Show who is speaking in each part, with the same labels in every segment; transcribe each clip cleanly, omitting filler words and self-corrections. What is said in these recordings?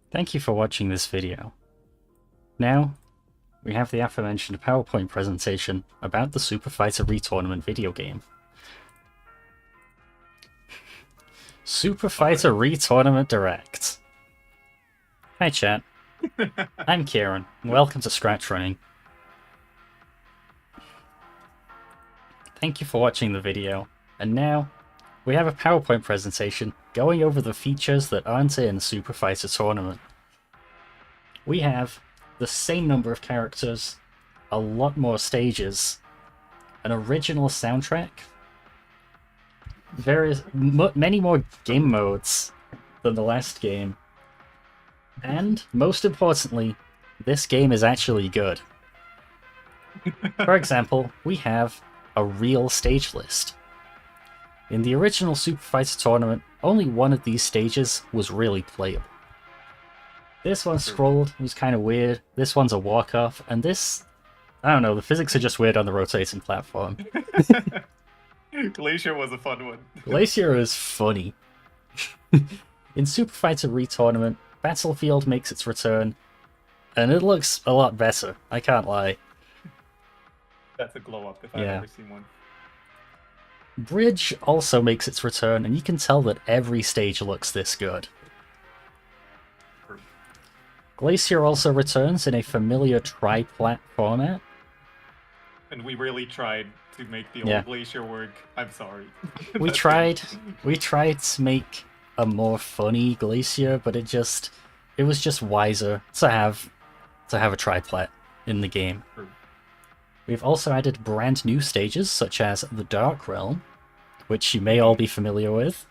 Speaker 1: Thank you for watching this video. Now, we have the aforementioned PowerPoint presentation about the Super Fighter Retournament video game. Super Fighter Retournament Direct. Hi chat, I'm Kieran, and welcome to ScratchRunning. Thank you for watching the video, and now we have a PowerPoint presentation going over the features that aren't in Super Fighter Tournament. We have the same number of characters, a lot more stages, an original soundtrack, many more game modes than the last game, and most importantly, this game is actually good. For example, we have a real stage list. In the original Super Fighter Tournament, only one of these stages was really playable. This one scrolled, was kind of weird, this one's a walk-off, and this... I don't know, the physics are just weird on the rotating platform.
Speaker 2: Glacier was a fun one.
Speaker 1: Glacier is funny. In Super Fighter Retournament, Battlefield makes its return, and it looks a lot better, I can't lie.
Speaker 2: That's a glow-up if I've ever seen one.
Speaker 1: Bridge also makes its return, and you can tell that every stage looks this good. Glacier also returns in a familiar tri-plat format.
Speaker 2: And we really tried to make the old Glacier work. I'm sorry.
Speaker 1: We tried to make a more funny Glacier, but it was just wiser to have a tri-plat in the game.
Speaker 2: True.
Speaker 1: We've also added brand new stages, such as the Dark Realm, which you may all be familiar with.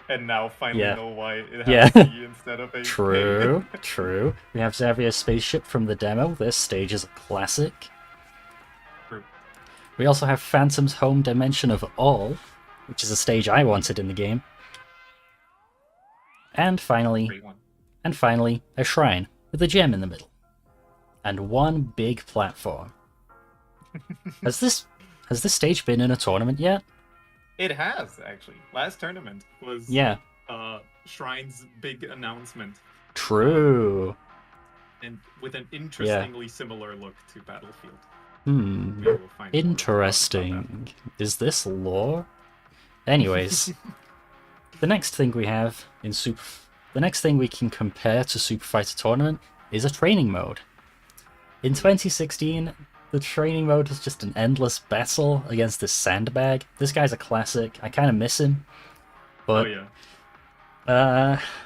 Speaker 2: And now finally know why it has a E instead of a
Speaker 1: True, true. We have Xavier's spaceship from the demo. This stage is a classic.
Speaker 2: True.
Speaker 1: We also have Phantom's Home Dimension of All, which is a stage I wanted in the game. And finally, a shrine with a gem in the middle. And one big platform. Has this stage been in a tournament yet?
Speaker 2: It has, actually. Last tournament was Shrine's big announcement.
Speaker 1: True.
Speaker 2: And with an interestingly similar look to Battlefield.
Speaker 1: Interesting. Is this lore? Anyways, the next thing we have in the next thing we can compare to Super Fighter Tournament is a training mode. In 2016, the training mode was just an endless battle against this sandbag. This guy's a classic. I kind of miss him. But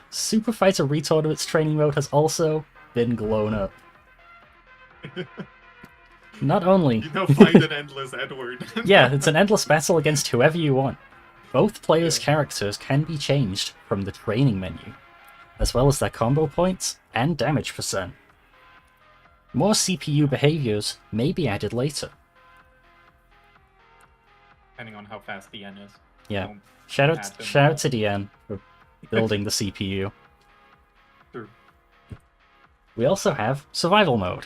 Speaker 1: Super Fighter Retournament's training mode has also been blown up. Not only...
Speaker 2: find an endless Edward.
Speaker 1: Yeah, it's an endless battle against whoever you want. Both players' characters can be changed from the training menu, as well as their combo points and damage percent. More CPU behaviors may be added later.
Speaker 2: Depending on how fast the N is.
Speaker 1: Yeah. Shout out to DN for building the CPU. We also have Survival Mode,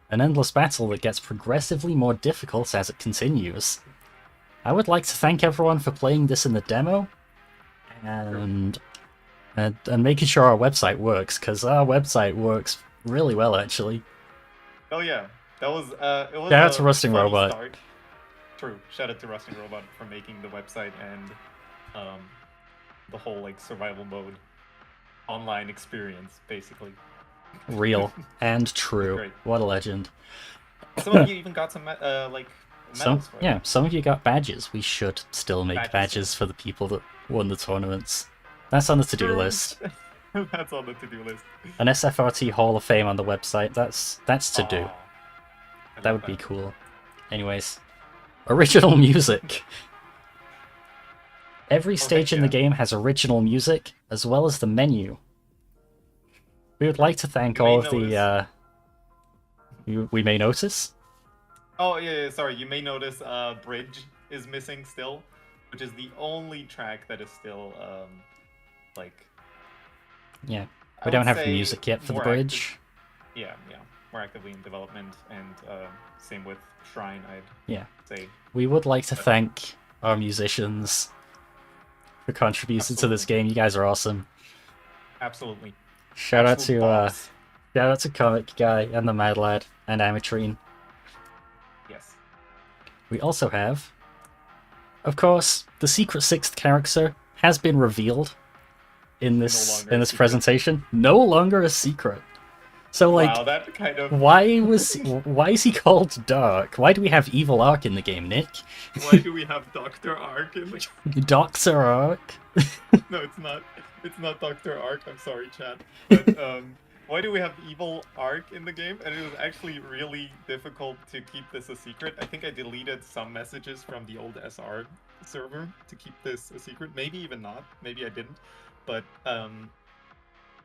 Speaker 1: an endless battle that gets progressively more difficult as it continues. I would like to thank everyone for playing this in the demo, and making sure our website works, because our website works really well, actually.
Speaker 2: Oh yeah, that was it was
Speaker 1: Shout out to
Speaker 2: a
Speaker 1: Rusting
Speaker 2: funny
Speaker 1: Robot.
Speaker 2: start. True. Shout out to Rusting Robot for making the website and the whole like survival mode online experience, basically.
Speaker 1: Real and true.
Speaker 2: Great.
Speaker 1: What a legend.
Speaker 2: Some of you even got some like medals for it.
Speaker 1: Yeah, some of you got badges. We should still make badges for the people that won the tournaments. That's on the to-do list.
Speaker 2: That's on the to-do list.
Speaker 1: An SFrT Hall of Fame on the website. That's to do. That would be cool. Anyways, original music. Every stage in the game has original music, as well as the menu. We would like to thank all of the... we may notice?
Speaker 2: Oh, yeah, sorry. You may notice Bridge is missing still, which is the only track that is still, like...
Speaker 1: Yeah, we don't have music yet for the bridge.
Speaker 2: Yeah, more actively in development, and same with Shrine, I'd say.
Speaker 1: We would like to thank our musicians for contributing to this game. You guys are awesome.
Speaker 2: Absolutely.
Speaker 1: Shout out to Comic Guy and the Mad Lad and Amatrine.
Speaker 2: Yes.
Speaker 1: We also have, of course, the secret sixth character has been revealed in this presentation. No longer a secret. So like,
Speaker 2: wow, that kind of...
Speaker 1: why is he called Dark? Why do we have Evil Arc in the game, Nick?
Speaker 2: Why do we have Dr. Arc in the game?
Speaker 1: Dr. Arc?
Speaker 2: No, it's not. It's not Dr. Arc. I'm sorry, chat. But why do we have Evil Arc in the game? And it was actually really difficult to keep this a secret. I think I deleted some messages from the old SR server to keep this a secret. Maybe even not. Maybe I didn't. But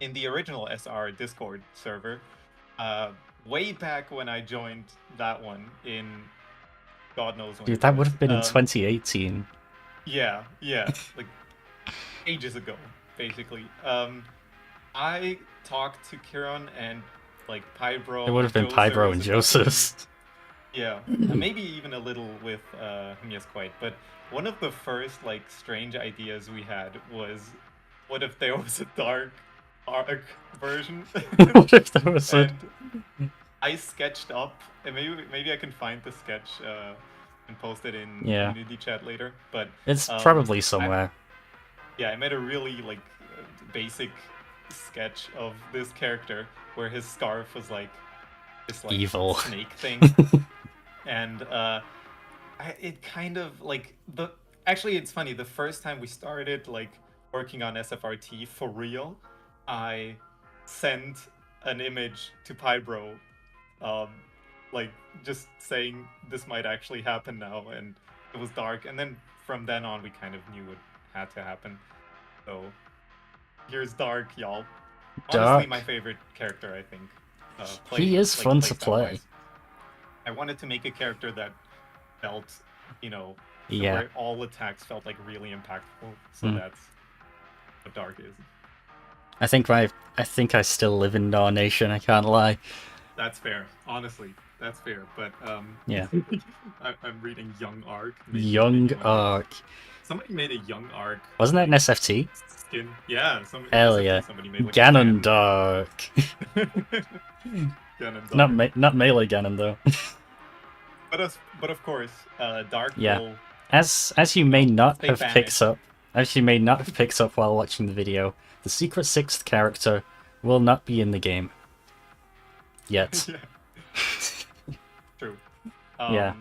Speaker 2: in the original SR Discord server, way back when I joined that one in God knows when.
Speaker 1: Dude, that would have been in 2018.
Speaker 2: Yeah, like ages ago, basically. I talked to Kiron and like Pybro.
Speaker 1: It would have been Pybro and Joseph.
Speaker 2: Yeah, and maybe even a little with Yes Quite. But one of the first like strange ideas we had was, what if there was a Dark Arc version?
Speaker 1: What if there was a...
Speaker 2: I sketched up, and maybe I can find the sketch and post it in community chat later. But
Speaker 1: it's probably somewhere.
Speaker 2: I made a really like basic sketch of this character where his scarf was like this like
Speaker 1: evil
Speaker 2: snake thing, and it kind of like actually it's funny, the first time we started like working on SFrT for real, I sent an image to Pybro, like just saying this might actually happen now, and it was Dark, and then from then on we kind of knew it had to happen. So here's Dark, y'all. Honestly, my favorite character, I think.
Speaker 1: He is like, fun to play.
Speaker 2: I wanted to make a character that felt, where all attacks felt like really impactful. So that's what Dark is.
Speaker 1: I think I still live in Dawn Nation. I can't lie.
Speaker 2: That's fair. Honestly, that's fair. But
Speaker 1: yeah,
Speaker 2: I'm reading Young Arc.
Speaker 1: Young Arc.
Speaker 2: Somebody made a Young Arc.
Speaker 1: Wasn't that an SFT?
Speaker 2: Skin. Yeah.
Speaker 1: Hell yeah.
Speaker 2: Made, like,
Speaker 1: Ganon Dark.
Speaker 2: Ganon
Speaker 1: Dark. Not melee Ganon though.
Speaker 2: But of course, Dark.
Speaker 1: Yeah.
Speaker 2: Will,
Speaker 1: as you may not have picked up, while watching the video, the secret sixth character will not be in the game yet.
Speaker 2: True.
Speaker 1: Yeah.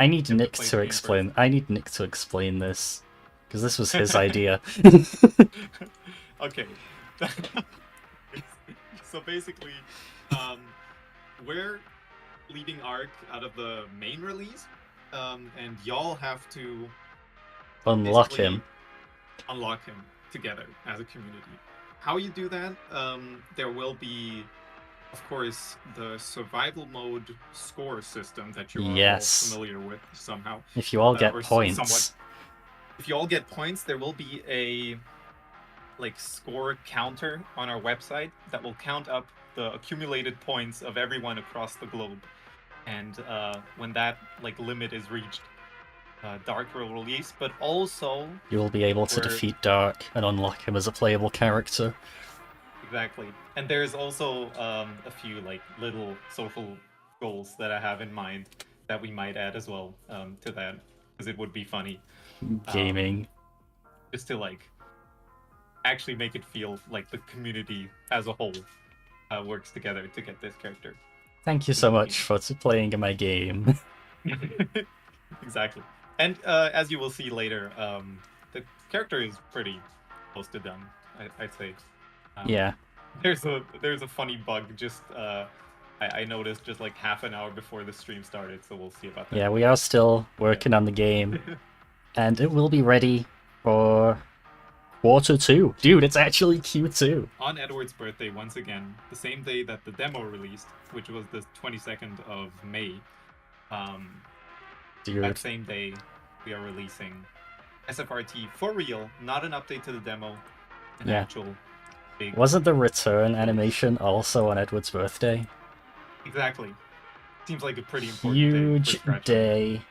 Speaker 1: I need Nick to explain. I need Nick to explain this, because this was his idea.
Speaker 2: Okay. So basically, we're leading Arc out of the main release, and y'all have to
Speaker 1: unlock him together as a community. How you do that? There will be, of course, the survival mode score system that you are all familiar with somehow. If you all get points.
Speaker 2: If you all get points, there will be like score counter on our website that will count up the accumulated points of everyone across the globe. And when that like limit is reached, Dark will release. But also,
Speaker 1: You will be able to defeat Dark and unlock him as a playable character.
Speaker 2: exactly. And there's also a few like little social goals that I have in mind that we might add as well to that, because it would be funny.
Speaker 1: Gaming.
Speaker 2: Just to like actually make it feel like the community as a whole works together to get this character.
Speaker 1: Thank you so much for playing in my game.
Speaker 2: Exactly. And as you will see later, the character is pretty close to done, I'd say.
Speaker 1: Yeah.
Speaker 2: There's a funny bug just I noticed just like half an hour before the stream started, so we'll see about that.
Speaker 1: Yeah, we are still working on the game. And it will be ready for Q2. Dude, it's actually Q2.
Speaker 2: On Edward's birthday, once again, the same day that the demo released, which was the 22nd of May,
Speaker 1: Dude.
Speaker 2: that same day, we are releasing SFrT for real, not an update to the demo, an actual big...
Speaker 1: Wasn't the return animation also on Edward's birthday?
Speaker 2: Exactly. Seems like a pretty important
Speaker 1: Huge
Speaker 2: day for
Speaker 1: day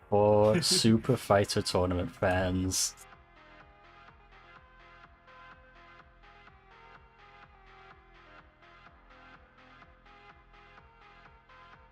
Speaker 1: for Super Fighter Tournament fans.